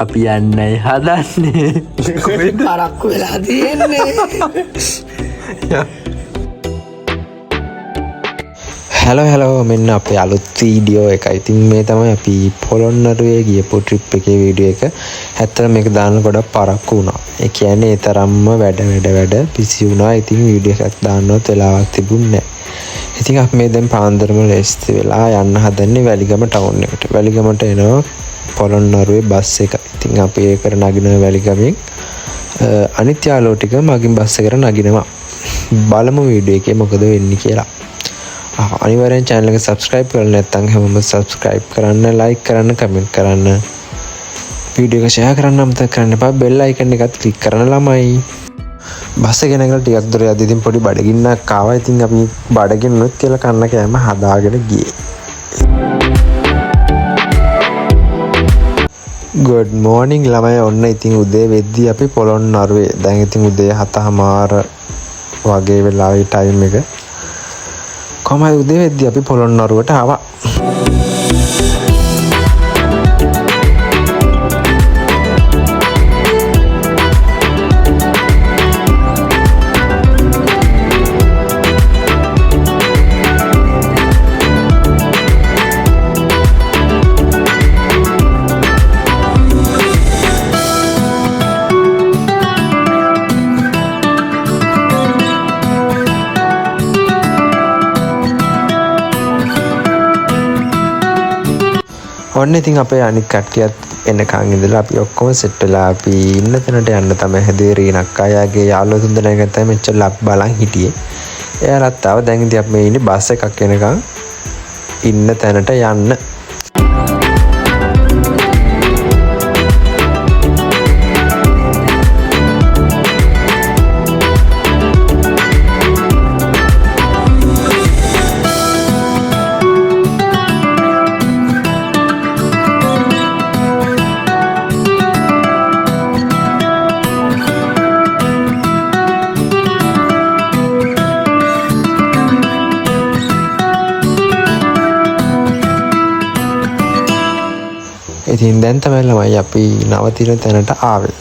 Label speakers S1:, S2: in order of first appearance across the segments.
S1: අපි යන්නයි හදන්නේ.
S2: පරක්කු වෙලා තියෙන්නේ.
S3: හැලෝ මෙන්න අපේ අලුත් වීඩියෝ එක. ඉතින් මේ තමයි අපි පොළොන්නරුවේ ගියපු ට්‍රිප් එකේ වීඩියෝ එක. ඇත්තට මේක දාන්න ගොඩක් පරක්කු වුණා. ඒ කියන්නේ ඒ තරම්ම වැඩ පිසි වුණා. ඉතින් වීඩියෝ එකක් දාන්නවත් වෙලාවක් තිබුණේ නැහැ. ඉතින් අපි මේ දැන් පාන්දරම ලෑස්ති වෙලා යන්න හදන්නේ වැලිගම ටවුන් එකට. වැලිගමට එනවා පොළොන්නරුවේ බස් එක. ඉතින් අපි ඒකට නගින වැලිගමෙන් අනිත් යාළුවෝ ටික මගින් බස් එකට නගිනවා. බලමු වීඩියෝ එකේ මොකද වෙන්නේ කියලා. අනිවාර්යෙන් channel එක subscribe කරලා නැත්නම් හැමෝම subscribe කරන්න, like කරන්න, comment කරන්න, වීඩියෝ එක share කරන්න අමතක කරන්න එපා. bell icon එකත් click කරන්න ළමයි. බස් එක ගෙනගලා ටිකක් දුර යද්දී ඉතින් පොඩි බඩගින්නක් ආවා. ඉතින් අපි බඩගින්නුත් කියලා කන්න කෑම හදාගෙන ගියේ. good morning ළමයි. ඔන්න ඉතින් උදේ වෙද්දී අපි පොළොන්නරුවේ. දැන් ඉතින් උදේ 7:00 වගේ වෙලාවේ time එක. කොහමද උදේ වෙද්දී අපි පොළොන්නරුවට ආවා. ඔන්න ඉතින් අපේ අනිත් කට්ටියත් එනකන් ඉඳලා අපි ඔක්කොම සෙට් වෙලා අපි ඉන්න තැනට යන්න තමයි හැදුවේ. රීනක් අයගේ යාළුවෝ තුන්දෙනා එකත් තමයි මෙච්චර ලක් බලන් හිටියේ. එයාලත් ආව. දැන් ඉතින් අපි මේ ඉන්නේ බස් එකක් එනකන් ඉන්න තැනට යන්න. ඉතින් දැන් තමයි ළමයි අපි නවතින තැනට ආවේ.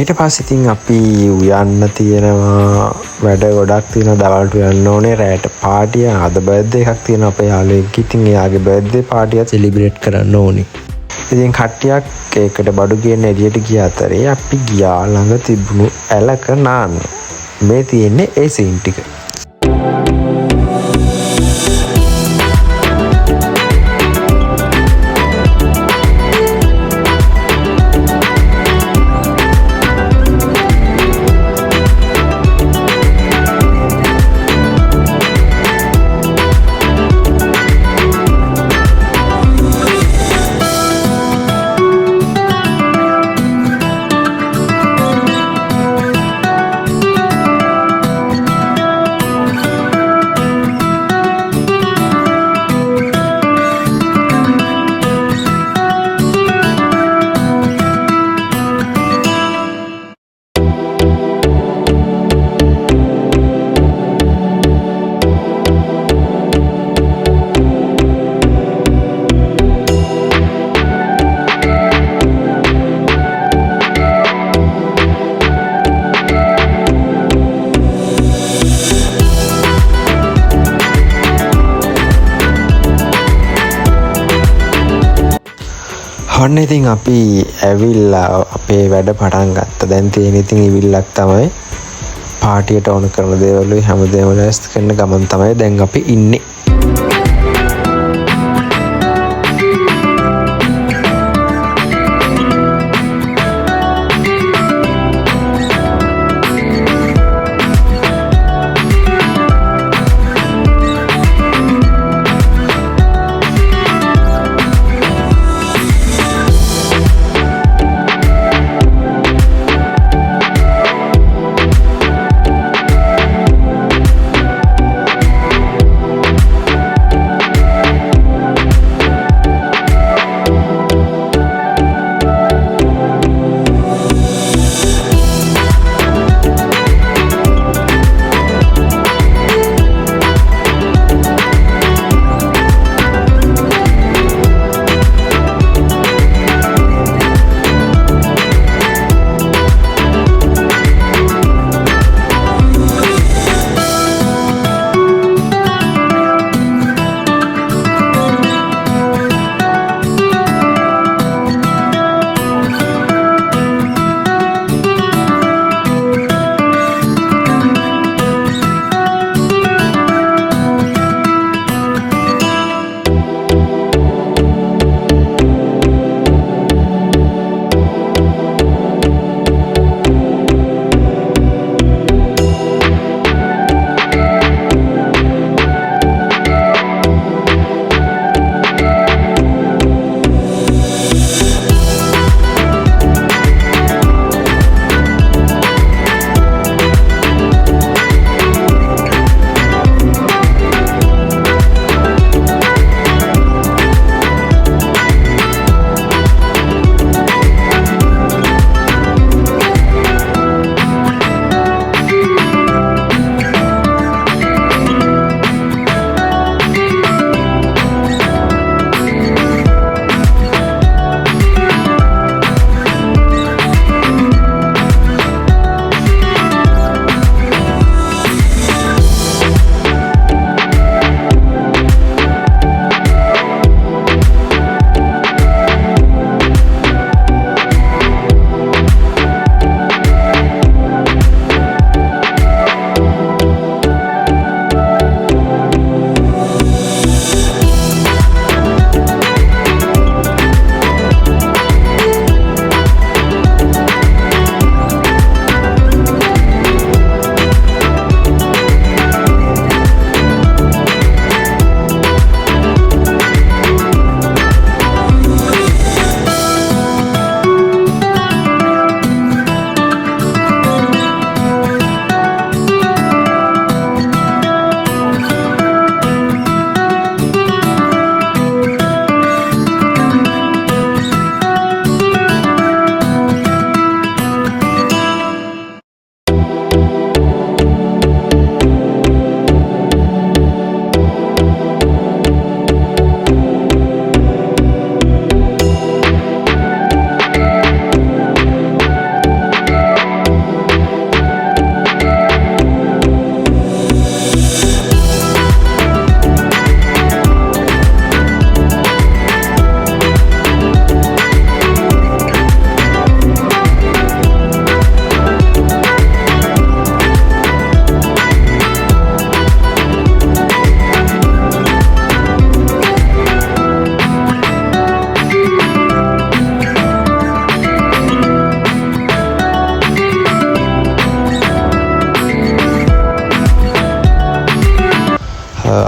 S3: ඊට පස්සේ ඉතින් අපි යන්න තියෙනවා. වැඩ ගොඩක් තියෙනවා. දවල්ට යන්න ඕනේ. රැට පාටිය. අද බර්ත්ඩේ එකක් තියෙනවා අපේ යාළුවෙක්. ඉතින් එයාගේ බර්ත්ඩේ පාටිය සෙලිබ්‍රේට් කරන්න ඕනේ. ඉතින් කට්ටියක් ඒකට බඩු කියන එළියට ගිය අතරේ අපි ගියා ළඟ තිබුණු ඇලක නාන්න. මේ තියෙන්නේ ඒ සීන් ටික. ඔන්න ඉතින් අපි ඇවිල්ලා අපේ වැඩ පටන් ගත්තා. දැන් තියෙන ඉතින් ඉවිල්ලක් තමයි. පාටියට ඕන කරන දේවල් හැමදේම ලෑස්ති කරන ගමන් තමයි දැන් අපි ඉන්නේ.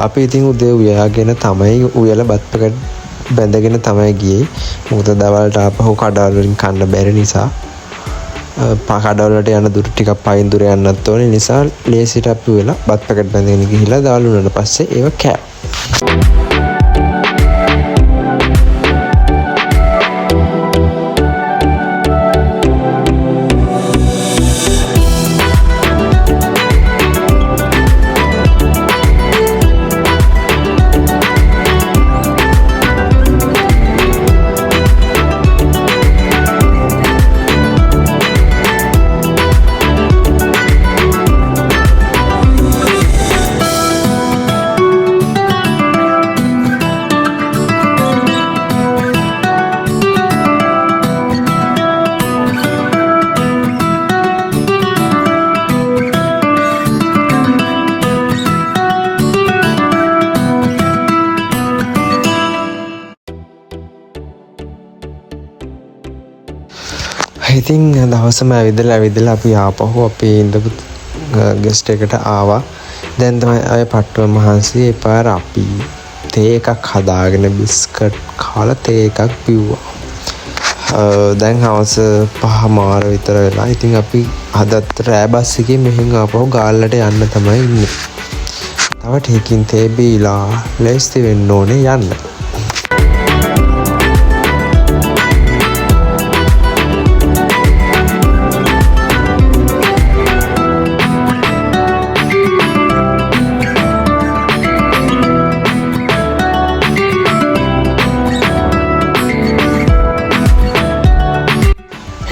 S3: අපි ඉතින් උදේ උයාගෙන තමයි උයලා බත් පැකට් බැඳගෙන තමයි ගියේ. මොකද දවල්ට ආපහු කඩවල වලින් කන්න බැරි නිසා කඩවල වලට යන දුර ටිකක් පයින් දුර යන්නත් ඕනේ නිසා ලේසියට අපි උයලා බත් පැකට් බැඳගෙන ගිහිල්ලා දවල් වුණාට පස්සේ ඒව කෑවා. ඉතින් දවසම ඇවිදලා අපි ආපහු අපේ ඉඳපු ගෙස්ට් එකට ආවා. දැන් තමයි අය පට්ටුව මහන්සි එපාර අපි තේ එකක් හදාගෙන බිස්කට් කාලා තේ එකක් පිව්වා. දැන් හවස 5:00 විතර වෙලා. ඉතින් අපි අදත් රෑ බස් එකේ මෙහෙන් ආපහු ගාල්ලට යන්න තමයි ඉන්නේ. තව ටිකකින් තේ බීලා ලෑස්ති වෙන්න ඕනේ යන්න.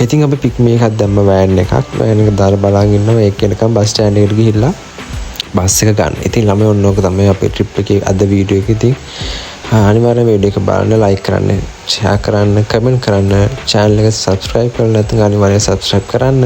S3: ඉතින් අපි පික්මි එකක් දැම්ම වෑන් එකක්. වෑන් එක දාලා බලන් ඉන්නවා ඒක එනකම් බස් ස්ටෑන්ඩ් එකට ගිහිල්ලා බස් එක ගන්න. ඉතින් ළමයි ඔන්න ඕක තමයි අපේ ට්‍රිප් එකේ අද වීඩියෝ එක. ඉතින් අනිවාර්යයෙන් වීඩියෝ එක බලන්න, ලයික් කරන්න, ෂෙයා කරන්න, කමෙන්ට් කරන්න, channel එක subscribe කරලා නැත්නම් අනිවාර්යයෙන් subscribe කරන්න.